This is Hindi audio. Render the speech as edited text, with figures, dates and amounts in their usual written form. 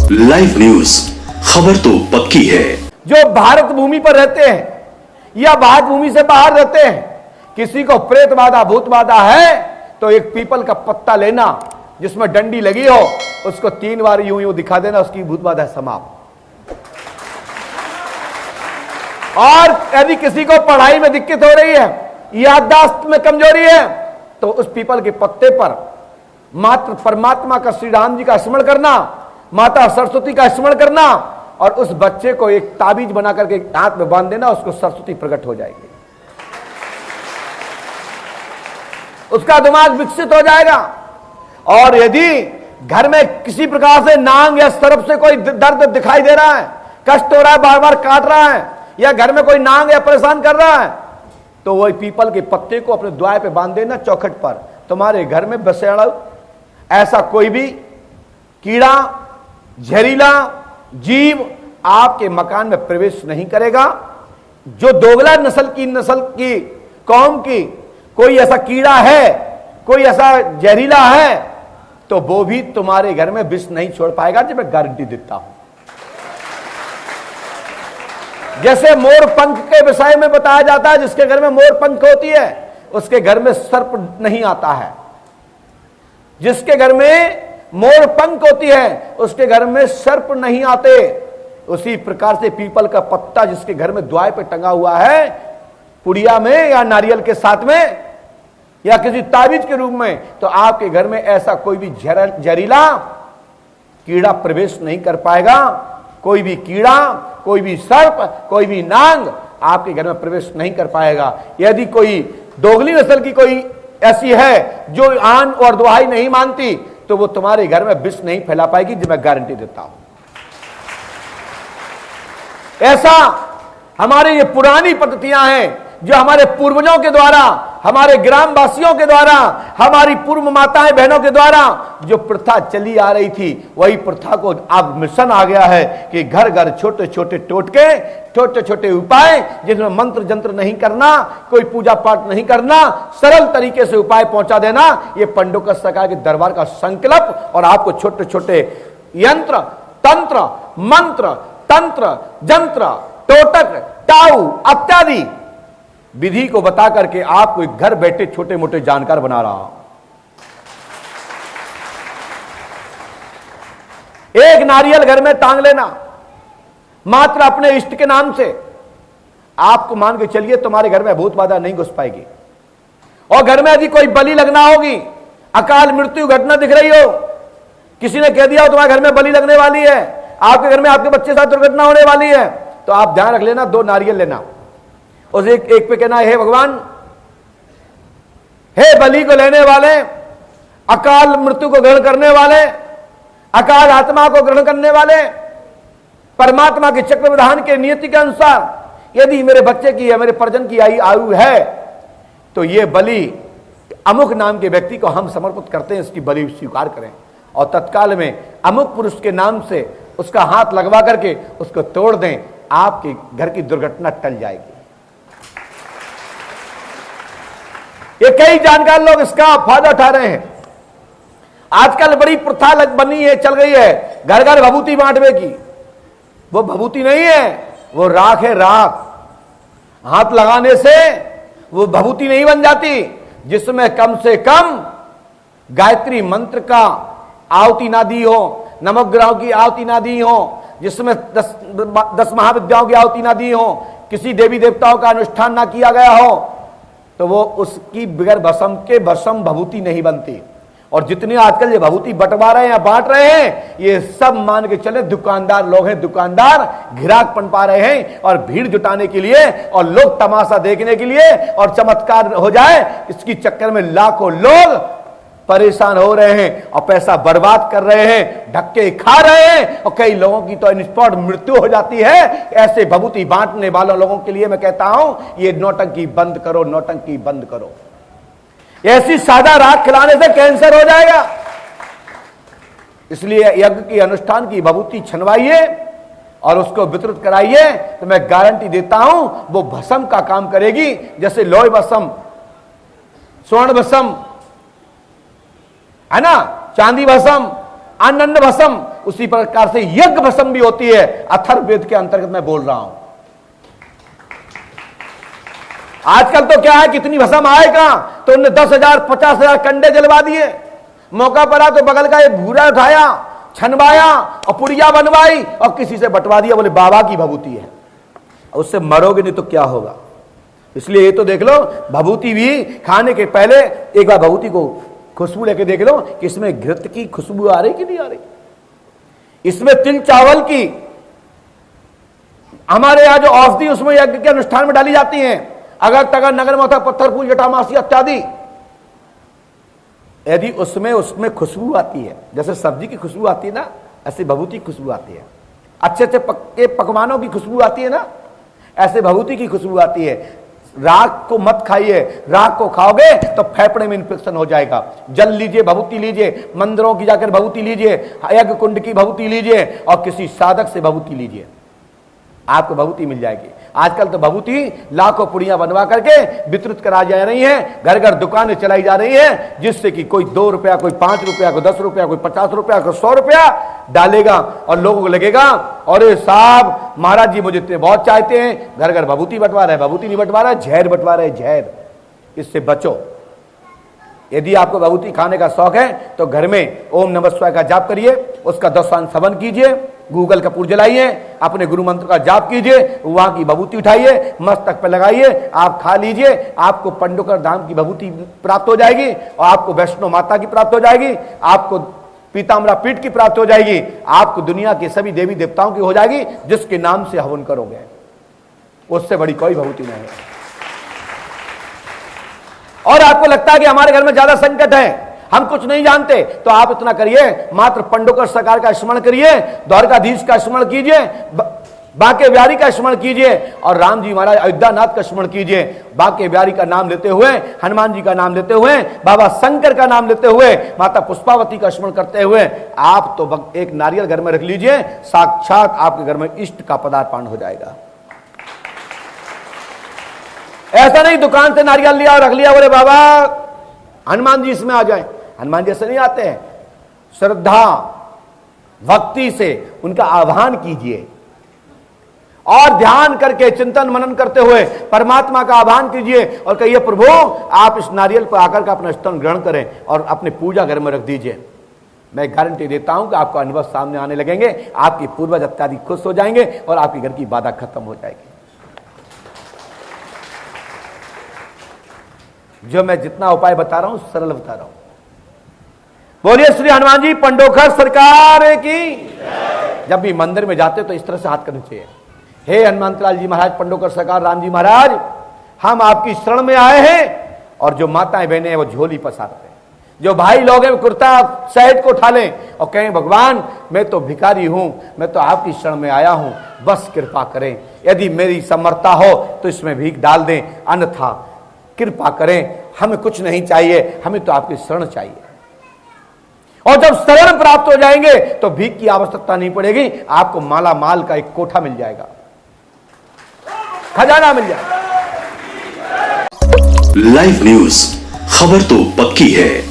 लाइव न्यूज, खबर तो पक्की है। जो भारत भूमि पर रहते हैं या भारत भूमि से बाहर रहते हैं, किसी को प्रेत बाधा भूत बाधा है तो एक पीपल का पत्ता लेना जिसमें डंडी लगी हो, उसको 3 बार यूं यूं दिखा देना, उसकी भूत बाधा समाप्त। और यदि किसी को पढ़ाई में दिक्कत हो रही है, याददाश्त में कमजोरी है, तो उस पीपल के पत्ते पर मात्र परमात्मा का, श्री राम जी का स्मरण करना, माता सरस्वती का स्मरण करना और उस बच्चे को एक ताबीज बना करके हाथ में बांध देना, उसको सरस्वती प्रकट हो जाएगी, उसका दिमाग विकसित हो जाएगा। और यदि घर में किसी प्रकार से नांग या सर्प से कोई दर्द दिखाई दे रहा है, कष्ट हो रहा है, बार बार काट रहा है, या घर में कोई नांग या परेशान कर रहा है, तो वही पीपल के पत्ते को अपने द्वार पे बांध देना, चौखट पर। तुम्हारे घर में बसेड़ा ऐसा कोई भी कीड़ा, जहरीला जीव आपके मकान में प्रवेश नहीं करेगा। जो दोगला नस्ल की कौम की कोई ऐसा कीड़ा है, कोई ऐसा जहरीला है, तो वो भी तुम्हारे घर में विष नहीं छोड़ पाएगा, जो मैं गारंटी देता हूं। जैसे मोर पंख के विषय में बताया जाता है, जिसके घर में मोर पंख होती है उसके घर में सर्प नहीं आता है, जिसके घर में मोर पंख होती है उसके घर में सर्प नहीं आते। उसी प्रकार से पीपल का पत्ता जिसके घर में द्वार पे टंगा हुआ है, पुड़िया में या नारियल के साथ में या किसी ताबीज के रूप में, तो आपके घर में ऐसा कोई भी जहरीला कीड़ा प्रवेश नहीं कर पाएगा। कोई भी कीड़ा, कोई भी सर्प, कोई भी नांग आपके घर में प्रवेश नहीं कर पाएगा। यदि कोई दोगली नस्ल की कोई ऐसी है जो आन और दुहाई नहीं मानती, तो वो तुम्हारे घर में विष नहीं फैला पाएगी, जो मैं गारंटी देता हूं। ऐसा हमारे ये पुरानी पद्धतियां हैं जो हमारे पूर्वजों के द्वारा, हमारे ग्रामवासियों के द्वारा, हमारी पूर्व माताएं बहनों के द्वारा जो प्रथा चली आ रही थी, वही प्रथा को अब मिशन आ गया है कि घर घर छोटे छोटे टोटके, छोटे छोटे उपाय, जिसमें मंत्र जंत्र नहीं करना, कोई पूजा पाठ नहीं करना, सरल तरीके से उपाय पहुंचा देना, ये पंडोकस सरकार के दरबार का संकल्प। और आपको छोटे छोटे यंत्र, तंत्र, मंत्र, तंत्र, जंत्र, टोटक, टाऊ इत्यादि विधि को बता करके आपको घर बैठे छोटे मोटे जानकार बना रहा हूं। एक नारियल घर में टांग लेना मात्र अपने इष्ट के नाम से, आपको मान के चलिए तुम्हारे घर में भूत बाधा नहीं घुस पाएगी। और घर में यदि कोई बलि लगना होगी, अकाल मृत्यु घटना दिख रही हो, किसी ने कह दिया हो तुम्हारे घर में बलि लगने वाली है, आपके घर में आपके बच्चे के साथ दुर्घटना होने वाली है, तो आप ध्यान रख लेना, 2 नारियल लेना, उस एक पे कहना, हे भगवान, हे बलि को लेने वाले, अकाल मृत्यु को ग्रहण करने वाले, अकाल आत्मा को ग्रहण करने वाले, परमात्मा के चक्र विधान के नियति के अनुसार यदि मेरे बच्चे की या मेरे परिजन की आयु है, तो ये बलि अमुक नाम के व्यक्ति को हम समर्पित करते हैं, इसकी बलि स्वीकार करें। और तत्काल में अमुक पुरुष के नाम से उसका हाथ लगवा करके उसको तोड़ दें, आपके घर की दुर्घटना टल जाएगी। ये कई जानकार लोग इसका फायदा उठा रहे हैं। आजकल बड़ी प्रथा बनी है, चल गई है, घर घर भभूति बांटने की। वो भभूति नहीं है, वो राख है, राख। हाथ लगाने से वो भभूति नहीं बन जाती, जिसमें कम से कम गायत्री मंत्र का आहुति ना दी हो, नवग्रह की आहुति ना दी हो, जिसमें 10 महाविद्याओं की आहुति ना दी हो, किसी देवी देवताओं का अनुष्ठान ना किया गया हो, तो वो उसकी बगैर भस्म के भस्म भभूति नहीं बनती। और जितने आजकल ये भभूति बंटवा रहे हैं या बांट रहे हैं, ये सब मान के चले दुकानदार लोग हैं। दुकानदार घिराक पनपा रहे हैं और भीड़ जुटाने के लिए और लोग तमाशा देखने के लिए और चमत्कार हो जाए, इसकी चक्कर में लाखों लोग परेशान हो रहे हैं और पैसा बर्बाद कर रहे हैं, धक्के खा रहे हैं, और कई लोगों की तो इंस्पॉट मृत्यु हो जाती है। ऐसे भभूति बांटने वालों लोगों के लिए मैं कहता हूं, ये नौटंकी बंद करो, नौटंकी बंद करो। ऐसी सादा राख खिलाने से कैंसर हो जाएगा। इसलिए यज्ञ की अनुष्ठान की भभूति छनवाइए और उसको वितरित कराइए, तो मैं गारंटी देता हूं वो भस्म का काम करेगी। जैसे लोह भस्म, स्वर्ण भस्म है ना, चांदी भस्म, अन्न भस्म, उसी प्रकार से यज्ञ भस्म भी होती है। अथर्ववेद के अंतर्गत मैं बोल रहा हूं। आजकल तो क्या है, कितनी भस्म आए कहां, तो उन्होंने 10,000 50,000 कंडे जलवा दिए। मौका पड़ा तो बगल का एक भूरा उठाया, छनवाया और पुड़िया बनवाई और किसी से बंटवा दिया, बोले बाबा की भभूति है। उससे मरोगे नहीं तो क्या होगा। इसलिए ये तो देख लो, भभूति भी खाने के पहले एक बार भभूति को खुशबू लेके देख लो कि इसमें घृत की खुशबू आ रही कि नहीं आ रही, इसमें तिल चावल की। हमारे यहां जो औषधि उसमें यज्ञ के अनुष्ठान में डाली जाती हैं, अगर तगर नगर मथा पत्थर फूल जटामासी इत्यादि, यदि उसमें खुशबू आती है, जैसे सब्जी की खुशबू आती है ना, ऐसे भभूति की खुशबू आती है। अच्छे अच्छे पक्के पकवानों की खुशबू आती है ना, ऐसे भभूति की खुशबू आती है। राख को मत खाइए, राख को खाओगे तो फेफड़े में इंफेक्शन हो जाएगा। जल लीजिए, भभूति लीजिए, मंदिरों की जाकर भभूति लीजिए, यज्ञ कुंड की भभूति लीजिए और किसी साधक से भभूति लीजिए, आपको भभूति मिल जाएगी। आजकल तो भभूति लाखों पुड़ियां बनवा करके वितरित करा जा रही हैं, घर घर दुकानें चलाई जा रही हैं, जिससे कि कोई 2 रुपया, कोई 5 रुपया, कोई 10 रुपया, कोई 50 रुपया, कोई 100 रुपया डालेगा और लोगों को लगेगा अरे साहब महाराज जी मुझे इतने बहुत चाहते हैं, घर घर भभूति बंटवा रहे, भभूति नहीं बंटवा रहे, जहर बंटवा रहे, जहर। इससे बचो। यदि आपको भभूति खाने का शौक है तो घर में ओम नमः शिवाय का जाप करिए, उसका 10 श्रवण कीजिए, गूगल का पूज जलाइए, अपने गुरु मंत्र का जाप कीजिए, वहां की भभूति उठाइए, मस्तक पे लगाइए, आप खा लीजिए, आपको पंडोकर धाम की भभूति प्राप्त हो जाएगी और आपको वैष्णो माता की प्राप्त हो जाएगी, आपको पीताम्बरा पीठ की प्राप्त हो जाएगी, आपको दुनिया के सभी देवी देवताओं की हो जाएगी, जिसके नाम से हवन करोगे। उससे बड़ी कोई भभूति नहीं है। और आपको लगता है कि हमारे घर में ज्यादा संकट है, हम कुछ नहीं जानते, तो आप इतना करिए, मात्र पंडोकर सरकार का स्मरण करिए, द्वारकाधीश का स्मरण कीजिए, बांके बिहारी का स्मरण कीजिए और राम जी महाराज अयोध्यानाथ का स्मरण कीजिए। बांके बिहारी का नाम लेते हुए, हनुमान जी का नाम लेते हुए, बाबा शंकर का नाम लेते हुए, माता पुष्पावती का स्मरण करते हुए आप तो एक नारियल घर में रख लीजिए, साक्षात आपके घर में इष्ट का पदार्पण हो जाएगा। ऐसा नहीं दुकान से नारियल लिया और रख लिया, बोले बाबा हनुमान जी इसमें आ जाए। हनुमान जी ऐसे नहीं आते हैं। श्रद्धा भक्ति से उनका आह्वान कीजिए और ध्यान करके चिंतन मनन करते हुए परमात्मा का आह्वान कीजिए और कहिए प्रभु आप इस नारियल पर आकर का अपना स्तन ग्रहण करें और अपने पूजा घर में रख दीजिए। मैं गारंटी देता हूं कि आपको अनुभव सामने आने लगेंगे, आपकी पूर्वज अत्याधिक खुश हो जाएंगे और आपके घर की बाधा खत्म हो जाएगी। जो मैं जितना उपाय बता रहा हूं सरल बता रहा हूं। बोलिए श्री हनुमान जी पंडोखर सरकार की। जब भी मंदिर में जाते तो इस तरह से हाथ करने चाहिए, हे हनुमंतलाल जी महाराज, पंडोकर सरकार, राम जी महाराज, हम आपकी शरण में आए हैं। और जो माताएं बहनें हैं वो झोली पसारते हैं, जो भाई लोग हैं कुर्ता शर्ट को उठा लें और कहें भगवान मैं तो भिखारी हूं, मैं तो आपकी शरण में आया हूं, बस कृपा करें, यदि मेरी समर्था हो तो इसमें भीख डाल दें, अन्यथा कृपा करें, हमें कुछ नहीं चाहिए, हमें तो आपकी शरण चाहिए। और जब शरण प्राप्त हो जाएंगे तो भीख की आवश्यकता नहीं पड़ेगी, आपको माला माल का एक कोठा मिल जाएगा, खजाना मिल जाएगा। लाइव न्यूज, खबर तो पक्की है।